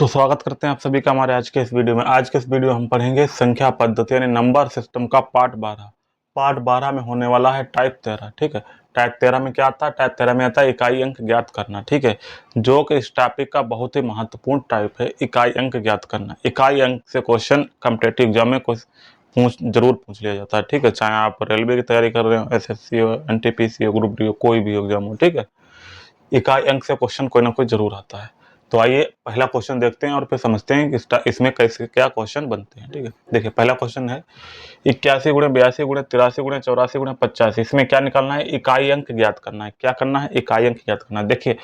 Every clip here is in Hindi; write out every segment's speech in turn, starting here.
तो स्वागत करते हैं आप सभी का हमारे आज के इस वीडियो में। आज के इस वीडियो हम पढ़ेंगे संख्या पद्धति यानी नंबर सिस्टम का पार्ट 12 में होने वाला है टाइप 13। ठीक है, टाइप 13 में क्या आता है? टाइप 13 में आता है इकाई अंक ज्ञात करना। ठीक है, जो कि इस टॉपिक का बहुत ही महत्वपूर्ण टाइप है, इकाई अंक ज्ञात करना। इकाई अंक से क्वेश्चन कॉम्पिटिटिव एग्जाम में जरूर पूछ लिया जाता है। ठीक है, चाहे आप रेलवे की तैयारी कर रहे हो, एसएससी हो, एनटीपीसी हो, ग्रुप डी हो, कोई भी एग्जाम हो। ठीक है, इकाई अंक से क्वेश्चन कोई ना कोई जरूर आता है। तो आइए पहला क्वेश्चन देखते हैं और फिर समझते हैं कि इसमें कैसे क्या क्वेश्चन बनते हैं। ठीक है, देखिए पहला क्वेश्चन है 81 गुणे 82 गुणे 83 गुणे 84 गुणे 85। इसमें क्या निकालना है? इकाई अंक ज्ञात करना है। क्या करना है? इकाई अंक ज्ञात करना है। देखिए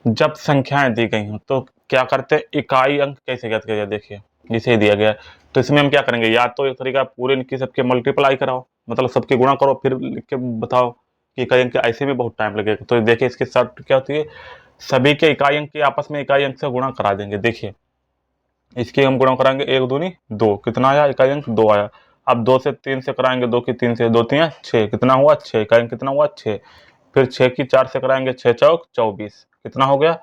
जब संख्याएं दी गई हो तो क्या करते हैं? इकाई अंक कैसे ज्ञात किया जाए? देखिए जिसे दिया गया है तो इसमें हम क्या करेंगे, या तो एक तरीका पूरे इनकी सबके मल्टीप्लाई कराओ, मतलब सबके गुणा करो फिर लिख के बताओ कि इकाई अंक। ऐसे में बहुत टाइम लगेगा। तो देखिए इसके साथ क्या होती है, सभी के इकाई अंक के आपस में इकाई अंक से गुणा करा देंगे। देखिए इसके हम गुणा कराएंगे, 1 दूनी 2, कितना आया? इकाई अंक 2 आया। अब 2 से 3 से कराएंगे, 2 की 3 से, 2 3 6, कितना हुआ? 6, इकाई अंक कितना हुआ? 6। फिर 6 की 4 से कराएंगे, 6 चौक 24, कितना हो गया?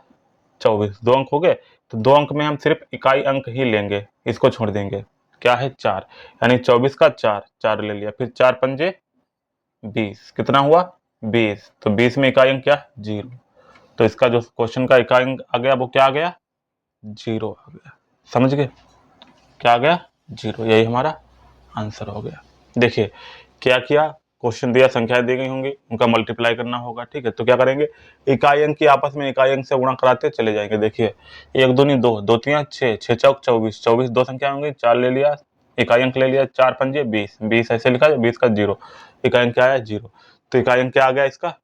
24। 2 अंक हो गए। तो 2 अंक में हम सिर्फ इकाई अंक ही लेंगे, इसको छोड़ देंगे। क्या है? 4, यानी 24 का 4, 4 ले लिया। फिर 4 पंजे 20, कितना हुआ? 20। तो 20 में इकाई अंक क्या? 0। तो इसका जो क्वेश्चन का इकाई अंक आ गया वो क्या आ गया? 0 आ गया। समझ गए? क्या आ गया? 0। यही हमारा आंसर हो गया। देखिए क्या किया, क्वेश्चन दिया, संख्याएं दी गई होंगी, उनका मल्टीप्लाई करना होगा। ठीक है, तो क्या करेंगे, इकाई अंक की आपस में इकाई अंक से गुणा कराते चले जाएंगे। देखिए 1 दूनी 2, 2 3 6, 6 चौक 24, 24 दो संख्या होंगी, 4 ले लिया, इकाई अंक ले लिया, 4 पंजे 20, 20 ऐसे लिखा, 20 का 0, इकाई अंक क्या आया? 0। तो इकाई अंक क्या आ गया? इसका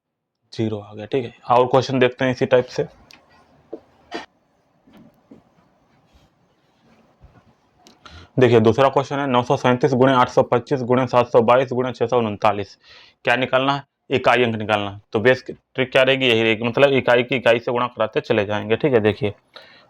0 आ गया। ठीक है, और क्वेश्चन देखते हैं इसी टाइप से। देखिए दूसरा क्वेश्चन है 937 गुणे 825 गुणे 722 गुणे 639। क्या निकालना है? इकाई अंक निकालना है। तो बेस ट्रिक क्या रहेगी? यही रहेगी, मतलब इकाई की इकाई से गुणा कराते चले जाएंगे। ठीक है, देखिए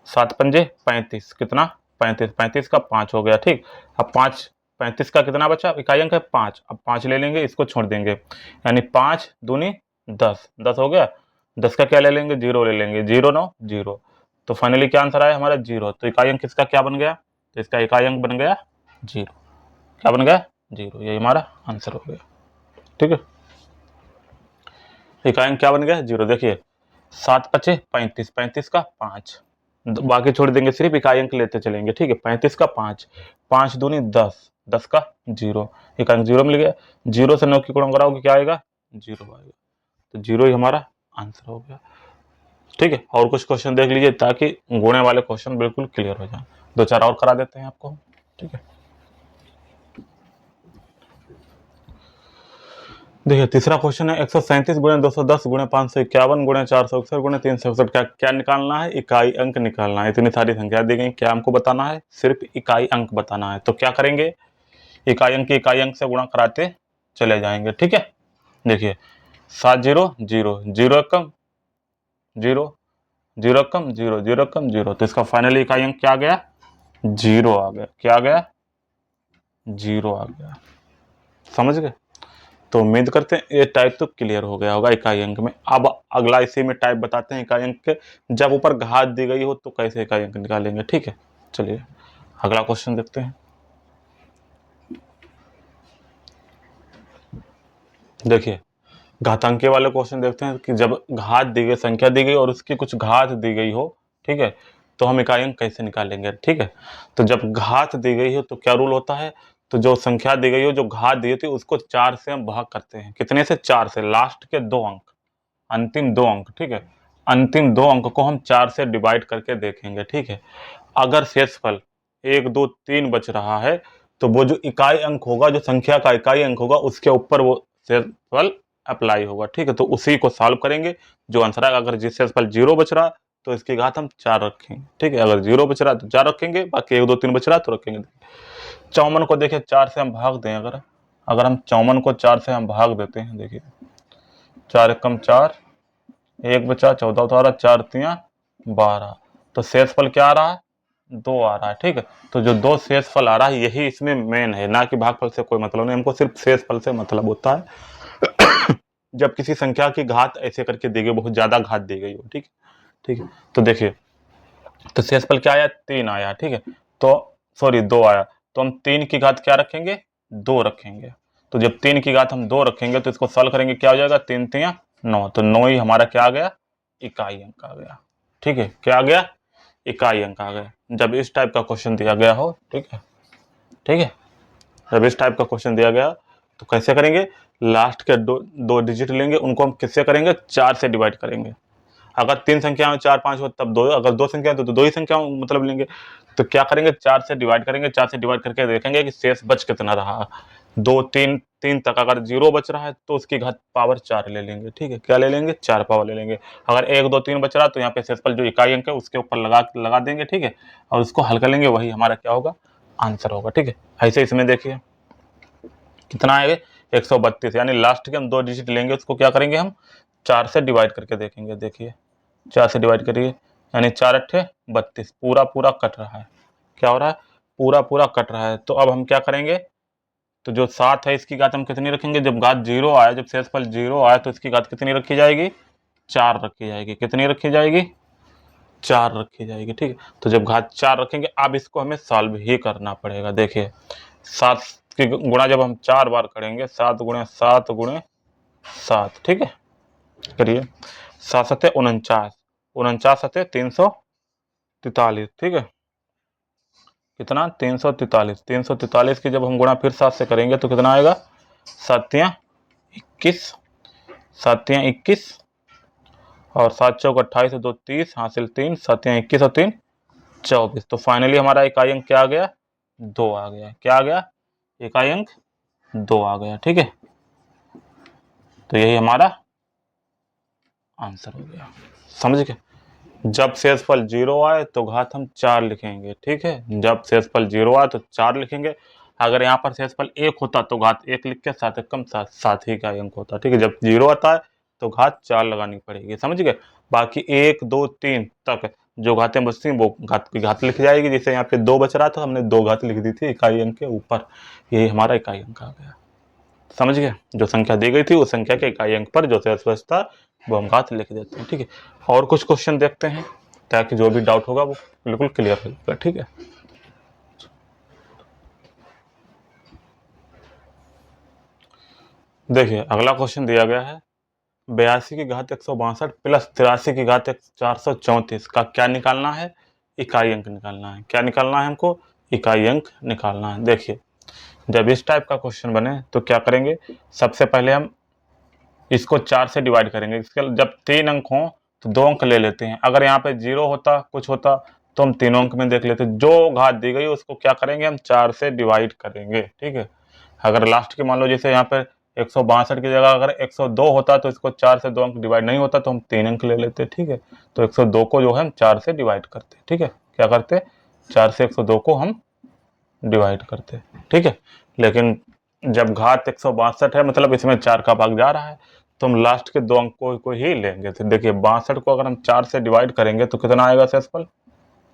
7 पंजे 35, कितना? 35, 35 का 5 हो गया। ठीक, अब 5, 35 का कितना बचा? इकाई अंक है 5, अब 5 ले लेंगे, इसको छोड़ देंगे, यानी 5 दूनी 10, 10 हो गया। 10 का क्या ले लेंगे? 0 ले लेंगे, 0 9 0। तो फाइनली क्या आंसर आया हमारा? 0। तो इकाई अंक किसका क्या बन गया? तो इसका इकाई अंक बन गया 0। क्या बन गया? 0। यही हमारा आंसर हो गया। ठीक है, इकाई अंक क्या बन गया? 0। देखिए 7 पचे 35, 35 का 5, बाकी छोड़ देंगे, सिर्फ इकाई अंक लेते चलेंगे। ठीक है, 35 का 5, 5 दूनी 10, 10 का 0, इकाई अंक 0 मिल गया। 0 से 9 की गुणा कराओगे क्या आएगा? 0 आएगा। तो 0 ही हमारा आंसर हो गया। ठीक है, और कुछ क्वेश्चन देख लीजिए ताकि गुणे वाले क्वेश्चन बिल्कुल क्लियर हो जाए। 2 4 और करा देते हैं आपको। ठीक है, देखिए तीसरा क्वेश्चन है 137 गुणे 210 गुणे 551 गुणे 461 गुणे 361। क्या क्या निकालना है? इकाई अंक निकालना है। इतनी सारी संख्या दी गई, क्या हमको बताना है? सिर्फ इकाई अंक बताना है। तो क्या करेंगे, इकाई अंक की इकाई अंक से गुणा कराते चले जाएंगे। ठीक है, देखिए 7 0 0, 0 एकम 0, 0 एकम 0, 0 एकम 0। तो इसका फाइनली इकाई अंक क्या आ गया? 0 आ गया। क्या आ गया? 0 आ गया। समझ गए? तो उम्मीद करते हैं ये टाइप तो क्लियर हो गया होगा इकाई अंक में। अब अगला इसी में टाइप बताते हैं इकाई अंक के, जब ऊपर घात दी गई हो तो कैसे इकाई अंक निकालेंगे। ठीक है, चलिए अगला क्वेश्चन देखते हैं। देखिए घातांकीय वाले क्वेश्चन देखते हैं कि जब घात दी गई, संख्या दी गई और उसकी कुछ घात दी गई हो, ठीक है, तो हम इकाई अंक कैसे निकालेंगे। ठीक है, तो जब घात दी गई हो तो क्या रूल होता है, तो जो संख्या दी गई हो, जो घात दी थी, उसको 4 से हम भाग करते हैं। कितने से? 4 से। लास्ट के 2 अंक, अंतिम 2 अंक। ठीक है, अंतिम 2 अंक को हम 4 से डिवाइड करके देखेंगे। ठीक है, अगर शेषफल 1 2 3 बच रहा है तो वो जो इकाई अंक होगा, जो संख्या का इकाई अंक होगा, उसके ऊपर वो शेषफल अप्लाई होगा। ठीक है, तो उसी को सॉल्व करेंगे, जो आंसर आएगा। अगर जिस शेषफल 0 बच रहा तो इसकी घात हम 4 रखेंगे। ठीक है, अगर 0 बच रहा तो 4 रखेंगे, बाकी 1 2 3 बच रहा तो रखेंगे। 54 को देखिए 4 से हम भाग दें, अगर अगर हम 54 को 4 से हम भाग देते हैं, देखिए 4 एकम 4, 1 बचा, 14 उतारा, 4 तिया 12। तो शेषफल क्या आ रहा है? 2 आ रहा है। ठीक है, तो जो 2 शेषफल आ रहा है यही इसमें मेन है, ना कि भागफल से कोई मतलब नहीं। हमको सिर्फ शेषफल से मतलब होता है जब किसी संख्या की घात ऐसे करके दी गई, बहुत ज्यादा घात दी गई हो। ठीक है, ठीक है, तो देखिए तो शेषफल क्या आया, 3 आया, ठीक है। तो सॉरी 2 आया, तो हम 3 की घात क्या रखेंगे, 2 रखेंगे। तो जब 3 की घात हम 2 रखेंगे तो इसको सॉल्व करेंगे, क्या हो जाएगा, 3 3 9, तो 9 ही हमारा क्या आ गया, इकाई अंक आ गया, ठीक है। क्या आ गया, इकाई अंक आ गया, जब इस टाइप का क्वेश्चन दिया गया हो, ठीक है, ठीक है। जब इस टाइप का क्वेश्चन दिया गया तो कैसे करेंगे, लास्ट के दो डिजिट लेंगे, उनको हम किससे करेंगे, 4 से डिवाइड करेंगे। अगर 3 संख्या में 4 5 हो तब 2, अगर 2 संख्या तो 2 ही संख्या मतलब लेंगे। तो क्या करेंगे, 4 से डिवाइड करेंगे, 4 से डिवाइड करके देखेंगे कि शेष बच कितना रहा। 2 3 3 तक अगर 0 बच रहा है तो उसकी घात पावर 4 ले लेंगे, ठीक है। क्या ले लेंगे, 4 पावर ले लेंगे। अगर 1 2 3 बच रहा तो यहाँ पे शेषफल जो इकाई अंक है उसके ऊपर लगा देंगे, ठीक है, और उसको हल कर लेंगे, वही हमारा क्या होगा, आंसर होगा, ठीक है। ऐसे इसमें देखिए कितना आएगा, 132, यानी लास्ट के हम 2 डिजिट लेंगे, उसको क्या करेंगे, हम 4 से डिवाइड करके देखेंगे। देखिए 4 से डिवाइड करिए, यानी 4 अट्ठे 32, पूरा पूरा कट रहा है। क्या हो रहा है, पूरा पूरा कट रहा है। तो अब हम क्या करेंगे, तो जो 7 है इसकी घात हम कितनी रखेंगे, जब घात 0 आया, जब शेषफल 0 आया तो इसकी घात कितनी रखी जाएगी, 4 रखी जाएगी। कितनी रखी जाएगी, 4 रखी जाएगी, ठीक है। तो जब घात 4 रखेंगे, अब इसको हमें सॉल्व ही करना पड़ेगा। देखिए 7 की गुणा जब हम 4 बार करेंगे, 7 गुणे 7 गुणे 7, ठीक है, करिए। 7 सत्ते 49, 49 सत्ते 343, ठीक है। कितना, 343, 343 की जब हम गुणा फिर 7 से करेंगे तो कितना आएगा, 7 21, 7 21, और 7 चौक 28, 2 30, हासिल 3, 7 21 और 3 24। तो फाइनली हमारा इकाई अंक क्या आ गया, 2 आ गया। क्या आ गया, इकाई अंक 2 आ गया, ठीक है। तो यही हमारा आंसर हो गया, समझ गए। जब शेषफल 0 आए तो घात हम 4 लिखेंगे, ठीक है। जब शेषफल 0 आए तो 4 लिखेंगे। अगर यहाँ पर शेषफल 1 होता तो घात 1 लिख के 7 एकम 7, 7 ही का अंक होता, ठीक है। जब 0 आता है तो घात 4 लगानी पड़ेगी, समझ गए। बाकी 1 2 3 तक जो घातें बचती हैं वो घात की घात लिख जाएगी। जैसे यहाँ पे 2 बच रहा था, हमने 2 घात लिख दी थी इकाई अंक के ऊपर, यही हमारा इकाई अंक आ गया, समझ गए। जो संख्या दी गई थी उस संख्या के इकाई अंक पर जो शेष बचता वो हम घात लिख देते हैं, ठीक है। और कुछ क्वेश्चन देखते हैं ताकि जो भी डाउट होगा वो बिल्कुल क्लियर हो जाएगा, ठीक है। देखिए अगला क्वेश्चन दिया गया है, 82 की घात 162 प्लस 83 की घात 434 का क्या निकालना है, इकाई अंक निकालना है। क्या निकालना है हमको, इकाई अंक निकालना है। देखिए जब इस टाइप का क्वेश्चन बने तो क्या करेंगे, सबसे पहले हम इसको 4 से डिवाइड करेंगे। इसके जब 3 अंक हों तो 2 अंक ले लेते हैं। अगर यहाँ पे 0 होता कुछ होता तो हम तीनों अंक में देख लेते, जो घात दी गई उसको क्या करेंगे, हम 4 से डिवाइड करेंगे, ठीक है। अगर लास्ट की मान लो जैसे यहाँ पे 162 की जगह अगर 102 होता तो इसको 4 से 2 अंक डिवाइड नहीं होता तो हम 3 अंक ले लेते, ठीक है। तो 102 को जो है हम 4 से डिवाइड करते, ठीक है। क्या करते, 4 से 102 को हम डिवाइड करते, ठीक है। लेकिन जब घात 162 है मतलब इसमें 4 का भाग जा रहा है, तो हम लास्ट के 2 अंक को ही लेंगे। तो देखिए 62 को अगर हम 4 से डिवाइड करेंगे तो कितना आएगा शेषफल,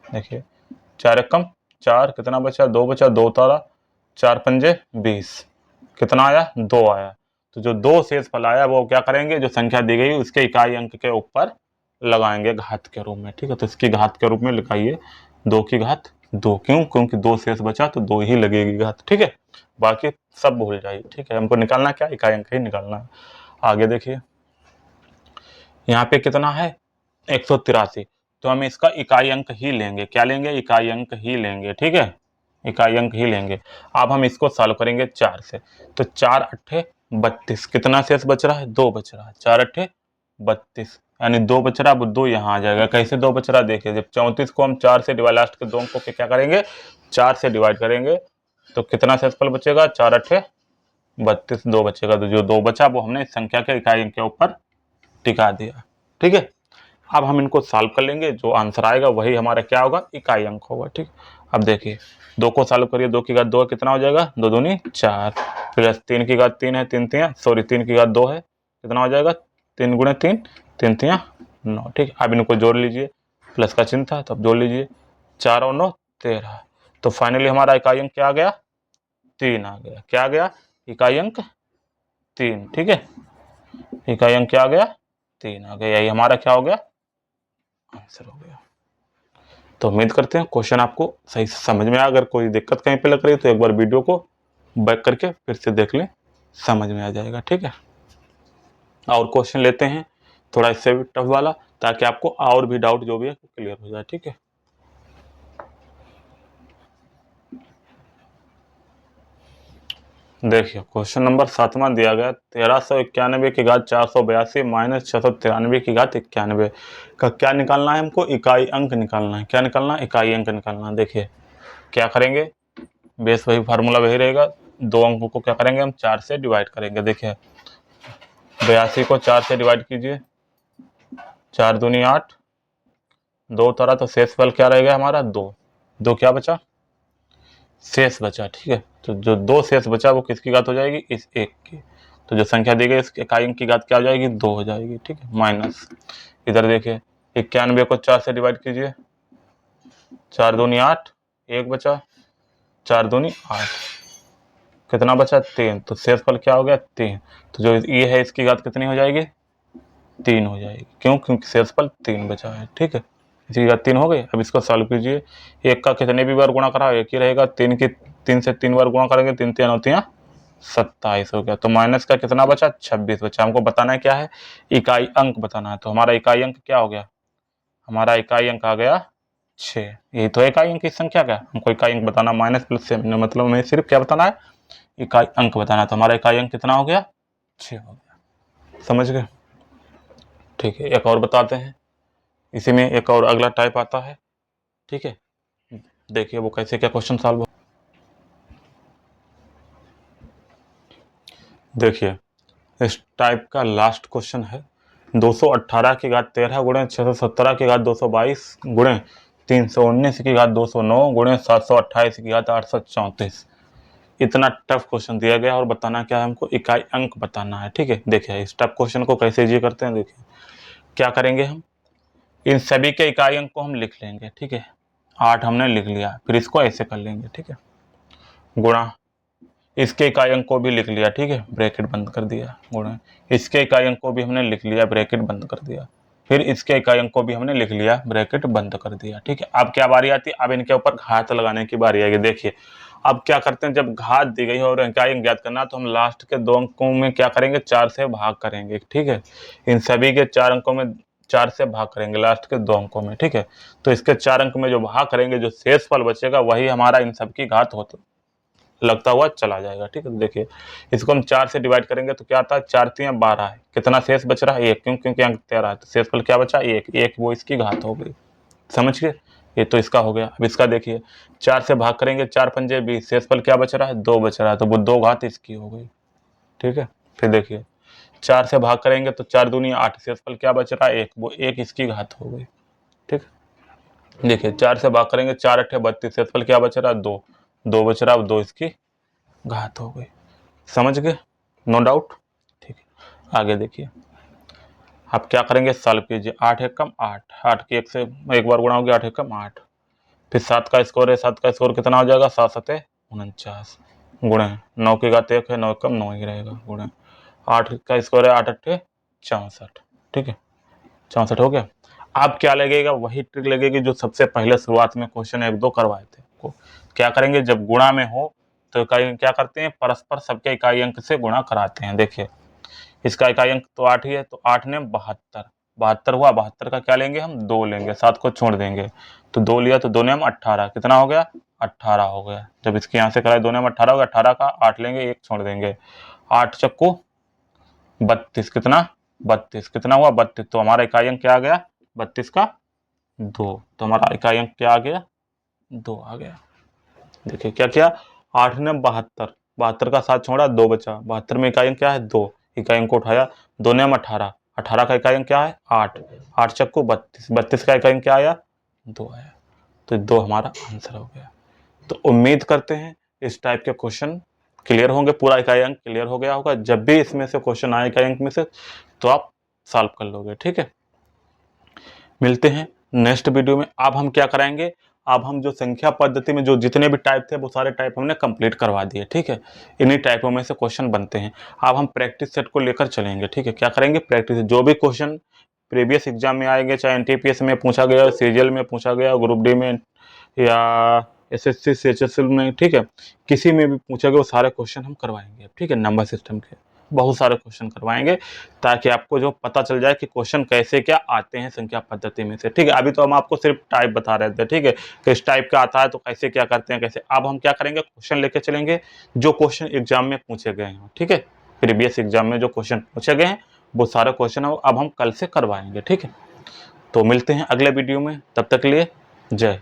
देखिए 4 एकम 4, कितना बचा, 2 बचा, 2 तारा 4 पंजे 20, कितना आया, 2 आया। तो जो 2 शेषफल आया वो क्या करेंगे, जो संख्या दी गई उसके इकाई अंक के ऊपर लगाएंगे घात के रूप में, ठीक है। तो इसकी घात के रूप में लिखाइए 2 की घात 2, क्यों, क्योंकि 2 शेष बचा तो 2 ही लगेगी घात, ठीक है। बाकी सब भूल जाइए, ठीक है। हमको निकालना क्या, इकाई अंक ही निकालना है। आगे देखिए यहाँ पे कितना है, 183, तो हम इसका इकाई अंक ही लेंगे। क्या लेंगे, इकाई अंक ही लेंगे, ठीक है, इकाई अंक ही लेंगे। अब हम इसको सॉल्व करेंगे 4 से, तो 4 अट्ठे 32, कितना शेष बच रहा है, 2 बच रहा है, 4 अट्ठे 32, यानी 2 बच रहा है, वो 2 यहाँ आ जाएगा। कैसे 2 बच रहा, देखिए जब 34 को हम 4 से डिवाइड, लास्ट के 2 अंकों के क्या करेंगे, 4 से डिवाइड करेंगे तो कितना शेषफल बचेगा, 4 अट्ठे 32, 2 बचेगा। तो जो 2 बचा वो हमने इस संख्या के इकाई अंक के ऊपर टिका दिया, ठीक है। अब हम इनको सॉल्व कर लेंगे, जो आंसर आएगा वही हमारा क्या होगा, इकाई अंक होगा, ठीक। अब देखिए 2 को सॉल्व करिए, 2 की घात 2 कितना हो जाएगा, 2 दूनी 4, प्लस 3 की घात 3 है, 3 की घात 2 है, कितना हो जाएगा, 3 गुणे 3, 3 3 9, ठीक। अब इनको जोड़ लीजिए, प्लस का चिन्ह था तो अब जोड़ लीजिए, 4 और 9 13। तो फाइनली हमारा इकाई अंक क्या आ गया, 3 आ गया। क्या आ गया, इकाई अंक 3, ठीक है। इकाई अंक क्या आ गया, 3 आ गया। यही हमारा क्या हो गया, आंसर हो गया। तो उम्मीद करते हैं क्वेश्चन आपको सही से समझ में आया। अगर कोई दिक्कत कहीं पे लग रही है तो एक बार वीडियो को बैक करके फिर से देख लें, समझ में आ जाएगा। ठीक है, और क्वेश्चन लेते हैं थोड़ा इससे भी टफ वाला, ताकि आपको और भी डाउट जो भी है क्लियर हो जाए। ठीक है, देखिए क्वेश्चन नंबर 7वां दिया गया, 1391 की घात 482 माइनस 693 की घात 91 का क्या निकालना है हमको? इकाई अंक निकालना है। क्या निकालना है? इकाई अंक निकालना है। देखिए क्या करेंगे, बेस वही फार्मूला वही रहेगा, दो अंकों को क्या करेंगे हम 4 से डिवाइड करेंगे। देखिए 82 को 4 से डिवाइड कीजिए, 4 दूनी 8, 2 तरह तो शेष फल क्या रहेगा हमारा? 2। 2 क्या बचा? शेष बचा। ठीक है, तो जो 2 शेष बचा वो किसकी घात हो जाएगी? इस 1 की। तो जो संख्या दी गई इसके इकाई अंक की घात क्या हो जाएगी? 2 हो जाएगी। ठीक है, माइनस इधर देखिए 91 को 4 से डिवाइड कीजिए, 4 दूनी 8, 1 बचा, 4 दूनी 8, कितना बचा? 3। तो शेष फल क्या हो गया? 3। तो जो ये है इसकी घात कितनी हो जाएगी? 3 हो जाएगी। क्यों? क्योंकि शेषफल 3 बचा है। ठीक है, इसी का 3 हो गए। अब इसको सॉल्व कीजिए, 1 का कितने भी बार गुणा करा 1 ही रहेगा, 3 से 3 बार गुणा करेंगे, 3 3 होती हैं 27 हो गया। तो माइनस का कितना बचा? 26 बचा। हमको बताना है क्या है? इकाई अंक बताना है। तो हमारा इकाई अंक क्या हो गया? हमारा इकाई अंक आ गया 6। यही तो इकाई अंक की संख्या क्या? हमको इकाई अंक बताना, माइनस प्लस से मतलब हमें सिर्फ क्या बताना है? इकाई अंक बताना। तो हमारा इकाई अंक कितना हो गया? 6 हो गया। समझ गए? ठीक है, एक और बताते हैं, इसी में एक और अगला टाइप आता है। ठीक है, देखिए वो कैसे क्या क्वेश्चन सॉल्व हो। देखिए इस टाइप का लास्ट क्वेश्चन है, 218 की घात 13 गुणे 617 की घात 222 गुणे 319 की घात 209 गुणे 728 की घात 834। इतना टफ क्वेश्चन दिया गया और बताना क्या है हमको? इकाई अंक बताना है। ठीक है, देखिए इस टफ क्वेश्चन को कैसे इजी करते हैं। देखिए क्या करेंगे हम, इन सभी के इकाई अंक को हम लिख लेंगे। ठीक है, 8 हमने लिख लिया, फिर इसको ऐसे कर लेंगे। ठीक है, गुणा इसके इकाई अंक को भी लिख लिया। ठीक है, ब्रैकेट बंद कर दिया, गुणा इसके इकाई अंक को भी हमने लिख लिया, ब्रैकेट बंद कर दिया, फिर इसके इकाई अंक को भी हमने लिख लिया, ब्रैकेट बंद कर दिया। ठीक है, अब क्या बारी आती है? अब इनके ऊपर घात लगाने की बारी आएगी। देखिए अब क्या करते हैं, जब घात दी गई और इकाई अंक ज्ञात करना तो हम लास्ट के 2 अंकों में क्या करेंगे? 4 से भाग करेंगे। ठीक है, इन सभी के 4 अंकों में 4 से भाग करेंगे, लास्ट के 2 अंकों में। ठीक है, तो इसके 4 अंक में जो भाग करेंगे, जो शेष फल बचेगा वही हमारा इन सब की घात होता लगता हुआ चला जाएगा। ठीक है, तो देखिए इसको हम 4 से डिवाइड करेंगे तो क्या आता है? 4 3 12 है, कितना शेष बच रहा है? 1। क्यों? क्योंकि अंक 13 है, तो शेषफल क्या बचा? 1। 1 वो इसकी घात हो गई। समझ गए? ये तो इसका हो गया। अब इसका देखिए 4 से भाग करेंगे, 4 पंजे 20, शेषफल क्या बच रहा है? 2 बच रहा है, तो वो 2 घात इसकी हो गई। ठीक है, फिर देखिए 4 से भाग करेंगे तो 4 दूनी 8, शेषफल क्या बच रहा है? 1, वो 1 इसकी घात हो गई। ठीक, देखिए 4 से भाग करेंगे, 4 8 32, शेषफल क्या बच रहा है? 2, 2 बच रहा है, 2 इसकी घात हो गई। समझ गए? No doubt. ठीक है, आगे देखिए आप क्या करेंगे? सॉल्व कीजिए। 8 एकम 8, 8 की 1 से एक बार गुणा हो गया, 8 एकम 8, फिर 7 का स्कोर है, 7 का स्कोर कितना हो जाएगा? 7 7 49 गुणे 9 की घात 1 है, 9 एकम 9 ही रहेगा, गुणे 8 का स्कोर है, 8 8 64। ठीक है, 64 हो गया। अब क्या लगेगा? वही ट्रिक लगेगी जो सबसे पहले शुरुआत में क्वेश्चन 1 2 करवाए थे। क्या करेंगे? जब गुणा में हो तो इकाई क्या करते हैं? परस्पर सबके इकाई अंक से गुणा कराते हैं। देखिए इसका इकाई अंक तो 8 ही है, तो 8 ने 72, 72 हुआ, 72 का क्या लेंगे हम? 2 लेंगे, 7 को छोड़ देंगे, तो 2 लिया, तो 2 ने हम 18, कितना हो गया? 18 हो गया। जब इसके यहाँ से कराए 2 ने हम 18 हो गया, 18 का 8 लेंगे, 1 छोड़ देंगे, 8 चक्कू 32, कितना? 32, कितना हुआ? 32। तो हमारा इकाई अंक क्या आ गया? 32 का 2। तो हमारा इकाई अंक क्या आ गया? 2 आ गया। देखिए क्या किया, 8 ने 72, 72 का 7 छोड़ा, 2 बचा, 72 में इकाई अंक क्या है? 2, इकाई अंक को उठाया, 2 ने हम 18, 18 का इकाई अंक क्या है? 8, 8 चक्कू 32, 32 का इकाई अंक क्या आया? 2 आया। तो 2 हमारा आंसर हो गया। तो उम्मीद करते हैं इस टाइप के क्वेश्चन क्लियर होंगे, पूरा इकाई अंक क्लियर हो गया होगा। जब भी इसमें से क्वेश्चन आए इकाई अंक में से तो आप सॉल्व कर लोगे। ठीक है, मिलते हैं नेक्स्ट वीडियो में। अब हम क्या कराएंगे? अब हम जो संख्या पद्धति में जो जितने भी टाइप थे वो सारे टाइप हमने कंप्लीट करवा दिए। ठीक है, इन्हीं टाइपों में से क्वेश्चन बनते हैं। अब हम प्रैक्टिस सेट को लेकर चलेंगे। ठीक है, क्या करेंगे? प्रैक्टिस, जो भी क्वेश्चन प्रीवियस एग्जाम में आएंगे, चाहे एनटीपीएस में पूछा गया, सीजीएल में पूछा गया, ग्रुप डी में या एसएससी सीएचएसएल में, ठीक है, किसी में भी पूछा गया वो सारे क्वेश्चन हम करवाएंगे, ठीक है। नंबर सिस्टम के बहुत सारे क्वेश्चन करवाएंगे ताकि आपको जो पता चल जाए कि क्वेश्चन कैसे क्या आते हैं संख्या पद्धति में से, ठीक है। अभी तो हम आपको सिर्फ टाइप बता रहे थे, ठीक है, किस टाइप का आता है तो कैसे क्या करते हैं कैसे। अब हम क्या करेंगे, क्वेश्चन लेके चलेंगे जो क्वेश्चन एग्जाम में पूछे गए हैं, ठीक है। प्रीवियस एग्जाम में जो क्वेश्चन पूछे गए हैं वो सारे क्वेश्चन अब हम कल से करवाएंगे, ठीक है। तो मिलते हैं अगले वीडियो में, तब तक के लिए जय।